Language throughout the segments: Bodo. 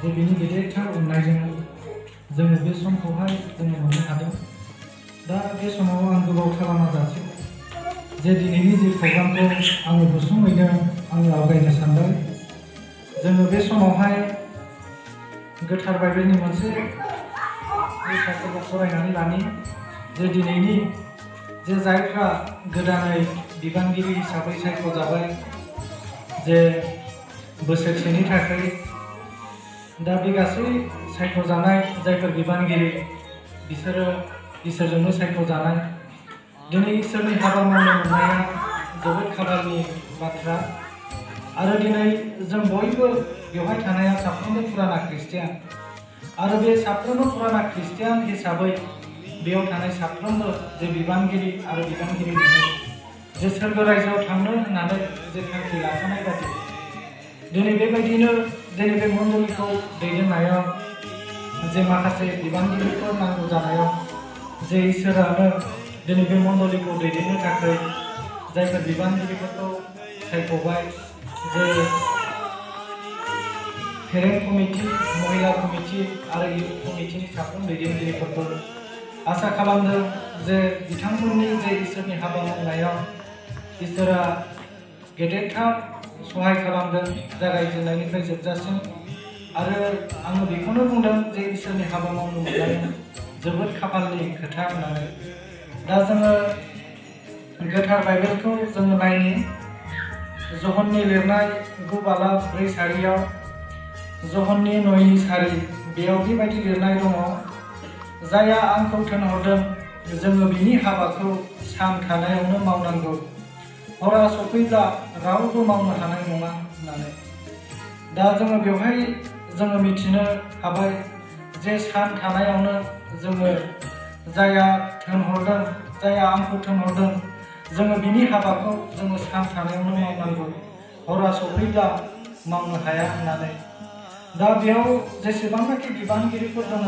जे बिनि गेदेरथार अननायजों जोङो बे समखौहाय जोङो मोननो हादों। दा बे समाव आं गोबाव खालामाजासे जे दिनैनि जे प्रग्रामखौ आङो गुसुङैनो आङो आवगायनो सानदों। जोङो बे समावहाय गोथार बाइबेलनि मोनसे बाथ्राखौ फरायनानै लानि जे दिनैनि जे जायफ्रा गोदानै बिबानगिरि हिसाबै सायख'जाबाय जे बोसोरसेनि थाखाय दा बे गासै सायख'जानाय जायफोर बिबानगिरि बिसोरो इसोरजोंनो सायख'जानाय। दिनै इसोरनि हाबा मावनो मोननाया जोबोद खाफालनि बाथ्रा आरो दिनै जों बयबो बेवहाय थानाया साफ्रोमबो फुराना ख्रिस्टियान आरो बे साफ्रोमबो फुराना ख्रिस्टियान हिसाबै बेयाव थानाय साफ्रोमबो जे बिबानगिरि आरो बिबानगिरिफोर जे सोरगो रायजोआव थांनो होननानै जे थांखि लाखानाय बायदि दिनै बेबायदिनो दिनै बे मण्डलीखौ दैदेननायाव जे माखासे बिबानगिरिफोर नांगौ जानायाव जे इसोरानो दिनै बे मण्डलीखौ दैदेननो थाखाय जायफोर बिबानगिरिफोरखौ सायख'बाय जे पेरेन्ट कमिटि, महिला कमिटि आरो इयुथ कमिटिनि साफ्रोम दैदेनगिरिफोरखौ आसा खालामदों जे बिथांमोननि जे इसोरनि हाबा मावनायाव इसोरा गेदेरथार सहाय खालामदों जागायजेननायनिफ्राय जोबजासिम। आरो आङो बेखौनो बुंदों जे इसोरनि हाबा मावनो मोननाया जोबोद खाफालनि खोथा होननानै। दा जोङो गोथार बाइबेलखौ जोङो नायनि जहननि लिरनाय 9:4 जहननि 9:4 बेयाव बेबायदि लिरनाय दङ, जायहा आंखौ थिनहरदों जोङो बिनि हाबाखौ सान थानायावनो मावनांगौ, हरा सफैब्ला रावबो मावनो हानाय नङा होननानै। दा जोङो बेवहाय जोङो मिथिनो हाबाय जे सान थानायावनो जोङो जायहा थिनहरदों, जायहा आंखौ थिनहरदों जोङो बिनि हाबाखौ जोङो सान थानायावनो मावनांगौ, हरा सफैब्ला मावनो हाया होननानै। दा बेयाव जेसेबांनाखि बिबानगिरिफोर दङ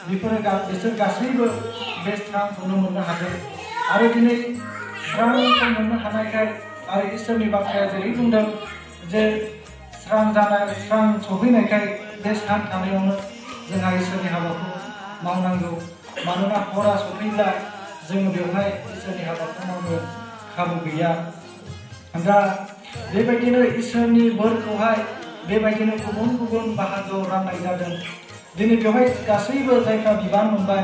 बिसोर गासैबो बे स्रांखौनो मोननो हादों आरो दिनै स्रांखौ मोननो हानायखाय आरो इसोरनि बाथ्राया जेरै बुंदों जे स्रां सहैनायखाय बे सान थानायावनो जोंहा इसोरनि हाबाखौ मावनांगौ। मानोना हरा सफैब्ला जोङो बेवहाय इसोरनि हाबाखौ मावनो खाबु गैया। दा बेबायदिनो इसोरनि बोरखौहाय बेबायदिनो गुबुन गुबुन बाहागोआव राननाय जादों। दिनै बेवहाय गासैबो जायफ्रा बिबान मोनबाय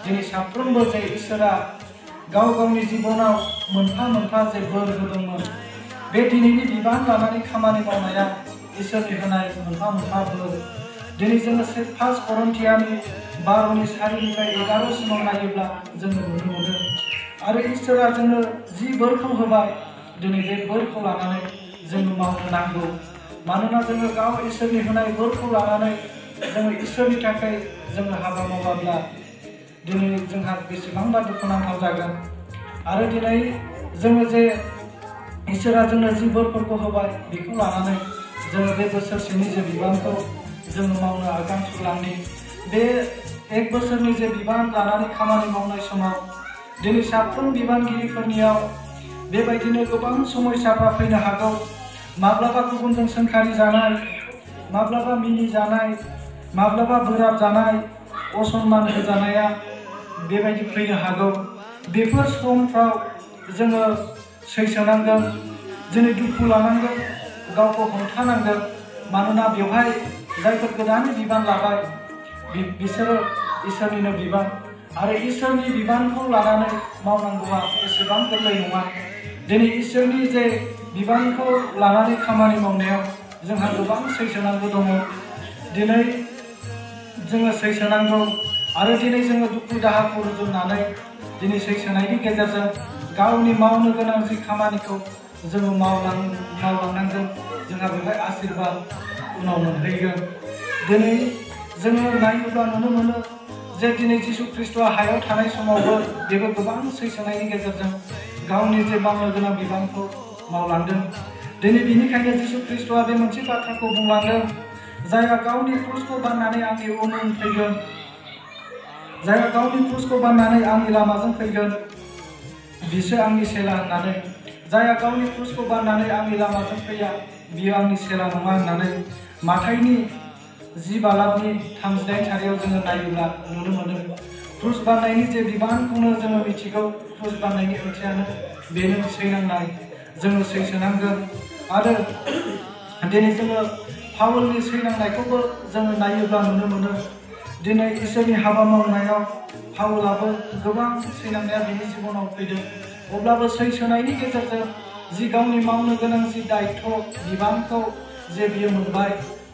दिनै साफ्रोमबो जे इसोरा गाव गावनि जिबनाव मोनफा मोनफा जे बोर होदोंमोन, बे दिनैनि बिबान लानानै खामानि मावनाया इसोरनि होनाय मोनफा मोनफा बोर। दिनै जोङो 1 करन्थियानि 12:4 11 नायोब्ला जोङो नुनो मोनो आरो इसोरा जोंनो जि बोरखौ होबाय दिनै बे बोरखौ लानानै जोङो मावनो नांगौ। मानोना जोङो गाव इसोरनि होनाय बोरखौ लानानै जोङो इसोरनि थाखाय जोङो हाबा मावाब्ला दिनै जोंहा बेसेबांबा दुखुनांथाव जागोन। आरो दिनै जोङो जे इसोरा जोंनो जि बोरफोरखौ होबाय बेखौ लानानै जोङो बे बोसोरसेनि जे बिबानखौ जोङो मावनो आगान सुरलांनि। बे 1 बोसोरनि जे बिबान लानानै खामानि मावनाय समाव दिनै साफ्रोम बिबानगिरिफोरनियाव बेबायदिनो गोबां समस्याफ्रा फैनो हागौ। माब्लाबा गुबुनजों सोंखारि जानाय, माब्लाबा मिनिजानाय, माब्लाबा बोराब जानाय, असनमान होजानाया बेबायदि फैनो हागौ। बेफोर समफ्राव जोङो सैसोनांगोन, दिनै दुखु लानांगोन, गावखौ हमथानांगोन। मानोना बेवहाय जायफोर गोदान बिबान लाबाय बिसोरो इसोरनिनो बिबान आरो इसोरनि बिबानखौ लानानै मावनांगौआ एसेबां गोरलै नङा। दिनै इसोरनि जे बिबानखौ लानानै खामानि मावनायाव जोंहा गोबां सैसोनांगौ दङ। दिनै जोङो सैसोनांगौ आरो दिनै जोङो दुखु दाहाखौ रुजुननानै दिनै सैसोनायनि गेजेरजों गावनि मावनो गोनां जि खामानिखौ जोङो मावलांनांगोन। जोंहा बेवहाय आशीर्बाद उनाव मोनहैगोन। दिनै जोङो नायोब्ला नुनो मोनो जे दिनै जिसु ख्रिस्ट'आ हायाव थानाय समावबो बेबो गोबां सैसोनायनि गेजेरजों गावनि जे मावनो गोनां बिबानखौ मावलांदों। दिनै बेनिखायनो जिसु ख्रिस्ट'आ बे मोनसे बाथ्राखौ बुंलांदों, जायहा गावनि क्रुसखौ बाननानै आंनि उन उन फैगोन, जायहा गावनि क्रुसखौ बाननानै आंनि लामाजों फैगोन बिसो आंनि सेला होननानै। जायहा गावनि क्रुसखौ बाननानै आंनि लामाजों फैया बियो आंनि सेला नङा होननानै। माथाइनि 10 बालावनि 38 सारियाव जोङो नायोब्ला नुनो मोनो क्रुस बाननायनि जे बिबानखौनो जोङो मिथिगौ क्रुस बाननायनि ओंथियानो बेनो सैनांनाय जोङो सैसोनांगोन आरो दिनै जोङो पावलनि सैनांनायखौबो जोङो नायोब्ला नुनो मोनो दिनै इसोरनि हाबा मावनायाव पावलाबो गोबां सैनांनाया बिनि जिबनाव फैदों अब्लाबो सैसोनायनि गेजेरजों जि गावनि मावनो गोनां जि दायित्व बिबानखौ जे बियो मोनबाय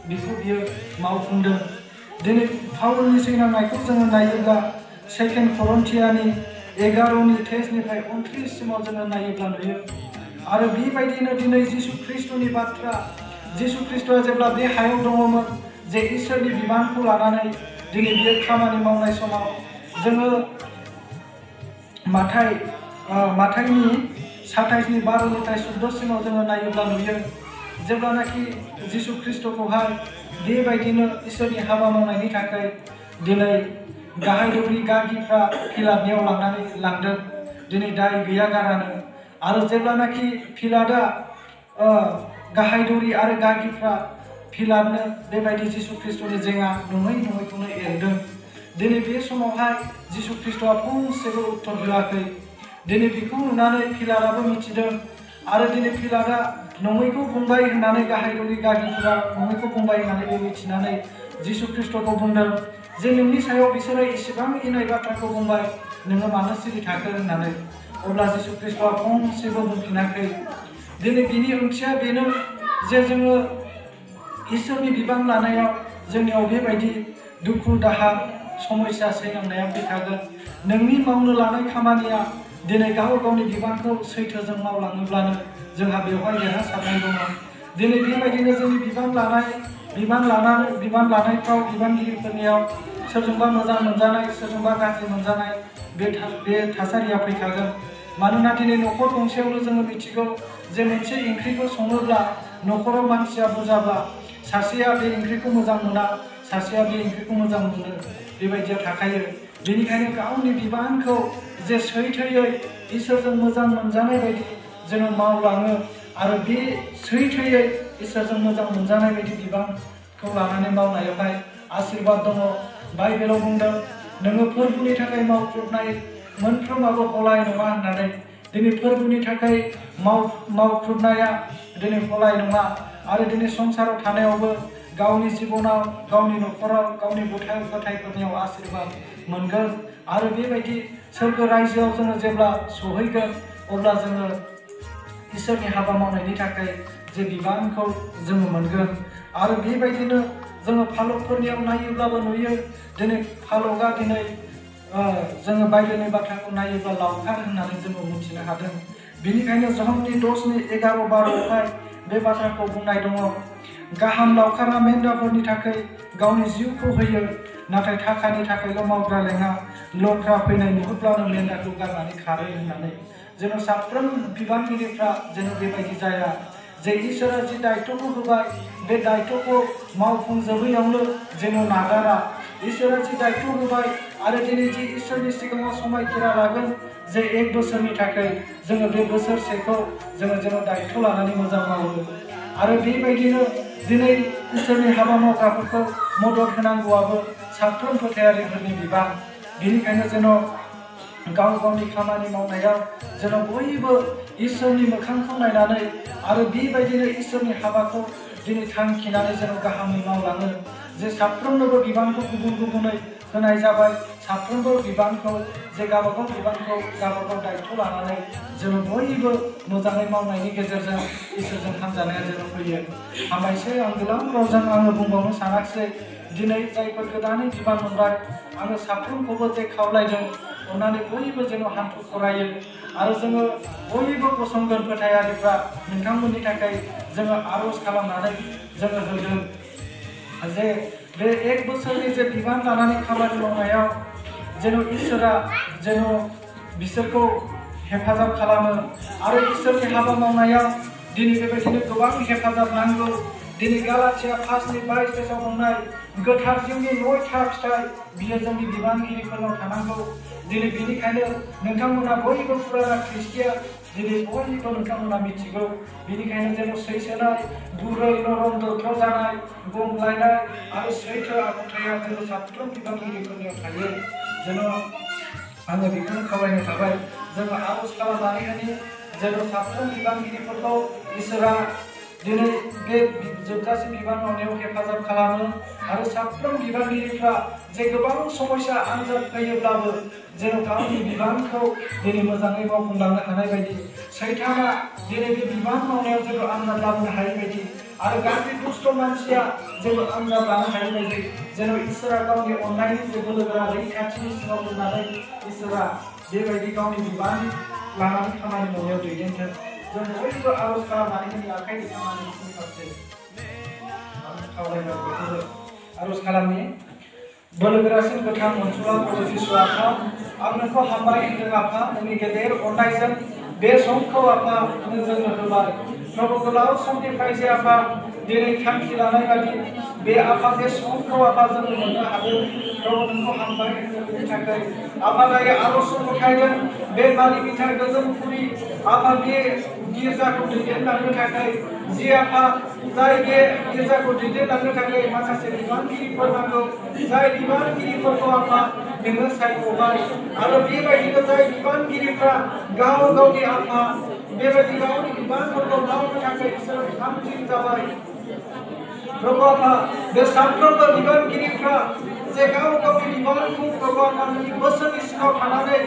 बेखौ बियो मावफुंदों दिनै पावलनि सैनांनायखौ जोङो नायोब्ला 2 करन्थियानि 11नि 23निफ्राय 29 सिमाव जोङो नायोब्ला नुयो आरो बेबायदिनो दिनै जिसु ख्रीष्टनि बाथ्रा जिसु ख्रीष्टआ जेब्ला बे हायाव दङमोन जे इसोरनि बिबानखौ लानानै दिनै बियो खामानि मावनाय समाव जोङो माथाइनि 27नि 12निफ्राय 14 सिमाव जोङो नायोब्ला नुयो जेब्लानाखि जिसु ख्रीष्टखौहाय बेबायदिनो इसोरनि हाबा मावनायनि थाखाय दिनै गाहाय दौरि गागिफ्रा पिलातनियाव लांदों दिनै दाय गैया गारानो आरो जेब्लानाखि पिलातआ गाहाय दौरि आरो गागिफ्रा पिलातनो बेबायदि जिसु ख्रीष्टनि जेङा नङैखौनो एरदों दिनै बे समावहाय जिसु ख्रीष्टआ फंसेबो उत्तर होआखै दिनै बेखौ नुनानै पिलातआबो मिथिदों आरो दिनै पिलातआ नङैखौ बुंबाय होननानै गाहाय दौरि गागिफोरा नङैखौ बुंबाय होननानै बे मिथिनानै जिसु ख्रीष्टखौ बुंदों जे नोंनि सायाव बिसोरो इसेबां इनाय बाथ्राखौ बुंबाय नोङो मानो सिरि थाखो होननानै अब्ला जिसु ख्रीष्टआ फंसेबो बुंफिनाखै दिनै बिनि ओंथिया बेनो जे जोङो इसोरनि बिबान लानायाव जोंनियाव बेबायदि दुखु दाहा समस्या सैनांनाया फैखागोन नोंनि मावनो लानाय खामानिया दिनै गावनि बिबानखौ सैथोजों मावलाङोब्लानो जोंहा बेवहाय देरहासारनाय दङ दिनै बेबायदिनो जोंनि बिबान लानायफ्राव बिबानगिरिफोरनियाव सोरजोंबा मोजां मोनजानाय सोरजोंबा गाज्रि मोनजानाय बे थासारिया फैखागोन मानोना दिनै न'खर गंसेयावनो जोङो मिथिगौ जे मोनसे ओंख्रिखौ सङोब्ला न'खराव मानसिया बुरजाब्ला सासेया बे ओंख्रिखौ मोजां मोना सासेया बे ओंख्रिखौ मोजां मोनो बेबायदिया थाखायो बेनिखायनो गावनि बिबानखौ जे सैथोयै इसोरजों मोजां मोनजानाय बायदि जोङो मावलाङो आरो बे सैथोयै इसोरजों मोजां मोनजानाय बायदि बिबानखौ लानानै मावनायावहाय आशीर्बाद दङ बाइबेलाव बुंदों नोङो फोरबुनि थाखाय मावख्रुबनाय मोनफ्रोमाबो हलाय नङा होननानै दिनै फोरबुनि थाखाय मावख्रुबनाया दिनै हलाय नङा आरो दिनै संसाराव थानायावबो गावनि जिबनाव गावनि न'खराव गावनि गथ' गथायफोरनियाव आशीर्बाद मोनगोन आरो बेबायदि सोरगो रायजोआव जोङो जेब्ला सहैगोन अब्ला जोङो इसोरनि हाबा मावनायनि थाखाय जे बिबानखौ जोङो मोनगोन आरो बेबायदिनो जोङो फालकफोरनियाव नायोब्लाबो नुयो दिनै फालकआ दिनै जोङो बाइबेलनि बाथ्राखौ नायोब्ला लावखार होननानै जोङो मिथिनो हादों बेनिखायनो जहन्नि 10:11-12आवहाय बे बाथ्राखौ बुंनाय दङ गाहाम लावखारा मेन्दाफोरनि थाखाय गावनि जिउखौ होयो नाथाय थाखानि थाखायल' मावग्रा लेङा लख्रा फैनाय नुहुरब्लानो मेन्दाखौ गारनानै खारो होननानै जोङो साफ्रोम बिबानगिरिफ्रा जेन बेबायदि जाया जे इसोरा जि दायित्वखौ होबाय बे दायित्वखौ मावफुंजोबैयावनो जेन नागारा इसोरा जि दायित्व होबाय आरो दिनै जि इसोरनि सिगाङाव समायखिरा लागोन जे 1 बोसोरनि थाखाय जोङो बे बोसोरसेखौ जोङो जेन दायित्व लानानै मोजां मावो आरो बेबायदिनो दिनै इसोरनि हाबा मावग्राफोरखौ मदद होनांगौआबो साफ्रोम फोथायारिफोरनि बिबान बेनिखायनो जेन गावनि खामानि मावनायाव जेन बयबो इसोरनि मोखांखौ नायनानै आरो बेबायदिनो इसोरनि हाबाखौ दिनै थांखिनानै जेन गाहामै मावलाङो जे साफ्रोमनोबो बिबानखौ गुबुन गुबुनै होनाय जाबाय साफ्रोमबो बिबानखौ जे गावबागाव बिबानखौ गावबागाव दायित्व लानानै जों बयबो मोजाङै मावनायनि गेजेरजों इसोरजों हामजानाया जेन फैयो हामबायसै आं गोलाव रावजों आङो बुंबावनो सानाखिसै दिनै जायफोर गोदानै बिबान मोनबाय आङो साफ्रोमखौबो जे खावलायदों अननानै बयबो जेन हान्थु खरायो आरो जोङो बयबो गसंगोन फोथायारिफ्रा नोंथांमोननि थाखाय जोङो आर'ज खालामनानै जोङो होदों जे बे 1 बोसोरनि जे बिबान लानानै खामानि मावनायाव जेन इसोरा जेन बिसोरखौ हेफाजाब खालामो आरो इसोरनि हाबा मावनायाव दिनै बेबायदिनो गोबां हेफाजाब नांगौ दिनै गालातिया 5:22 बुंनाय गोथार जिउनि 9था फिथाइ बियो जोंनि बिबानगिरिफोरनाव थानांगौ दिनै बेनिखायनो नोंथांमोना बयबो फुराना ख्रिस्टियान दिनै बयबो नोंथांमोना मिथिगौ बेनिखायनो जेन सैसोनाय गुरै नरम दोरखार जानाय गंग्लायनाय आरो सैथो आखुथाया जों साफ्रोम बिबानगिरिफोरनियाव थायो जेन आङो बेखौनो खावलायनो थाबाय जोङो आरज खालामनानै होनि जेन साफ्रोम बिबानगिरिफोरखौ इसोरा दिनै बे जोबजासिम बिबान मावनायाव हेफाजाब खालामो आरो साफ्रोम बिबानगिरिफ्रा जे गोबां समस्या आनजाद फैयोब्लाबो जेन गावनि बिबानखौ दिनै मोजाङै मावफुंलांनो हानाय बायदि सैताना दिनै बे बिबान मावनायाव जेबो आनजाद लाबोनो हायै बायदि आरो गाज्रि दुष्ट मानसिया जेबो आनजाद लानो हायै बायदि जेन इसोरा गावनि अननायनि जे बोलोगोरा रैखाथिनि सिङाव दोननानै इसोरा बेबायदि गावनि बिबान लानानै खामानि मावनायाव दैदेनथों जों बयबो आरज खालामनानै जोंनि आखाइ दैखांनानै इसोरनि फारसे खावलायबाय बेखौबो आरज खालामनि बोलोगोरासिन गोथां अनसुला प्रभु जिसु आफा आं नोंखौ हामबाय होनदों आफा नोंनि गेदेर अननायजों बे समखौ आफा नों जोंनो होबाय प्रभु गोलाव समनिफ्राय जे आफा दिनै थांखि लानाय बादि बे आफा बे समखौ आफा जों मोननो हादों प्रभु नोंखौ हामबाय होनदों बेनि थाखाय आफा दायो आरज गथायदों बे बालि बिथा गोजोनपुरि आफा बे गिर्जाखौ दैदेनलांनो थाखाय जि आफा जाय बे गिर्जाखौ दैदेनलांनो थाखाय माखासे बिबानगिरिफोर नांगौ जाय बिबानगिरिफोरखौ आफा नोङो सायख'बाय आरो बेबायदिनो जाय बिबानगिरिफ्रा गाव गावनि आफा बेबायदि गावनि बिबानफोरखौ मावनो थाखाय बिसोरो थामथिम जाबाय प्रभु आफा बे साफ्रोमबो बिबानगिरिफ्रा जे गाव गावनि बिबानखौ प्रभु आफा नोंनि बोसोरनि सिङाव थानानै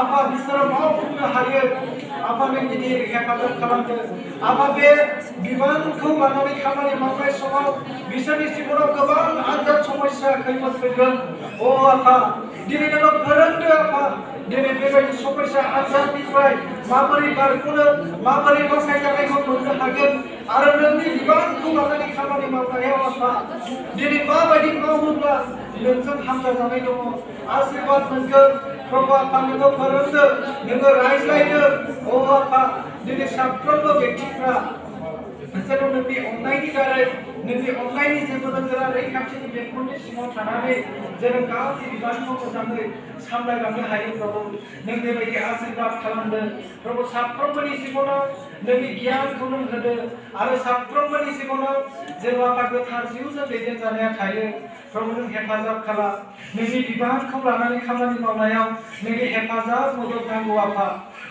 आफा बिसोरो मावफुंनो हायो आफा नों गिदिर हेफाजाब खालामदो आफा बे बिबानखौ लानानै खामानि मावनाय समाव बिसोरनि जिबनाव गोबां आनजाद समस्या खैफोद फैगोन अ आफा दिनै नोङो फोरोंदो आफा दिनै बेबायदि समस्या आनजादनिफ्राय माबोरै बारग'नो माबोरै बासायजानायखौ मोननो हागोन आरो नोंनि बिबानखौ लानानै खामानि मावनायाव आफा दिनै माबायदि मावोब्ला नोंजों हामजाजानाय दङ आशीर्बाद मोनगोन प्रभु आफा नोङो फोरोंदो नोङो रायज्लायदो अ आफा दिनै साफ्रोमबो व्यक्तिफ्रा जेन नोंनि अननायनि दारै नोंनि अननायनि जेबो गोरा रैखाथिनि बेंखननि सिङाव थानानै जेन गावनि बिबानखौ मोजाङै सामलायलांनो हायो प्रभु नों बेबायदि आशीर्बाद खालामदो प्रभु साफ्रोमबोनि जिबनाव नोंनि गियानखौ नों होदो आरो साफ्रोमबोनि जिबनाव जेन आफा गोथार जिउजों दैदेनजानाया थायो प्रभु नों हेफाजाब खालाम नोंनि बिबानखौ लानानै खामानि मावनायाव नोंनि हेफाजाब मदद नांगौ आफा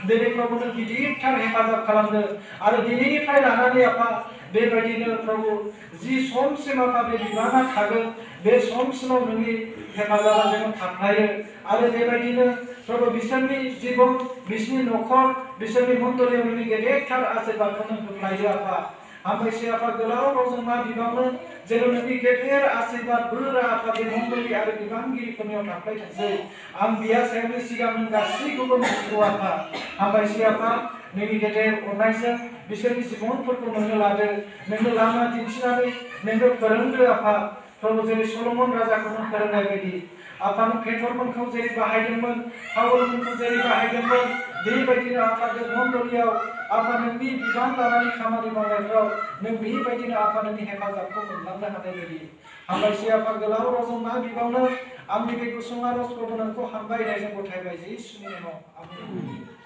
दिनै प्रभु नों गिदिरथार हेफाजाब खालामदो आरो दिनैनिफ्राय लानानै आफा बेबायदिनो प्रभु जि समसिम आफा बे बिबाना थागोन बे समसिमाव नोंनि हेफाजाबा जेन थाबथायो आरो बेबायदिनो प्रभु बिसोरनि जिबन बिसोरनि न'खर बिसोरनि मण्डलियाव नोंनि गेदेरथार आशीर्बादखौ नों होफ्लायो आफा हामबायसै आफा गोलाव रावजों मा बिबावनो जेन नोंनि गेदेर आशीर्बाद बोरा आफा बे मण्डलि आरो बिबानगिरिफोरनियाव थाफ्लायथोंसै आं बिया सायावनि सिगां नों गासैखौबो मिथिगौ आफा हामबायसै आफा नोंनि गेदेर अननायजों बिसोरनि जिबनफोरखौ नोंनो लादो नोंनो लामा दिन्थिनानै नोंनो फोरोंदो आफा प्रभु जेरै सलमन राजाखौ नों फोरोंनाय बायदि आफा नों पेटरमोनखौ जेरै बाहायदोंमोन पावलमोनखौ जेरै बाहायदोंमोन बेबायदिनो आफा बे मण्डलियाव आफा नोंनि बिबान लानानै खामानि मावनायफ्राव नों बेबायदिनो आफा नोंनि हेफाजाबखौ मोनलांनो हानाय बायदि हामबायसै आफा गोलाव रावजों मा बिबावनो आंनि बे गुसुं आरज प्रभु नोंखौ हामबाय होननायजों गथायबाय जिसुनि नामाव आमेन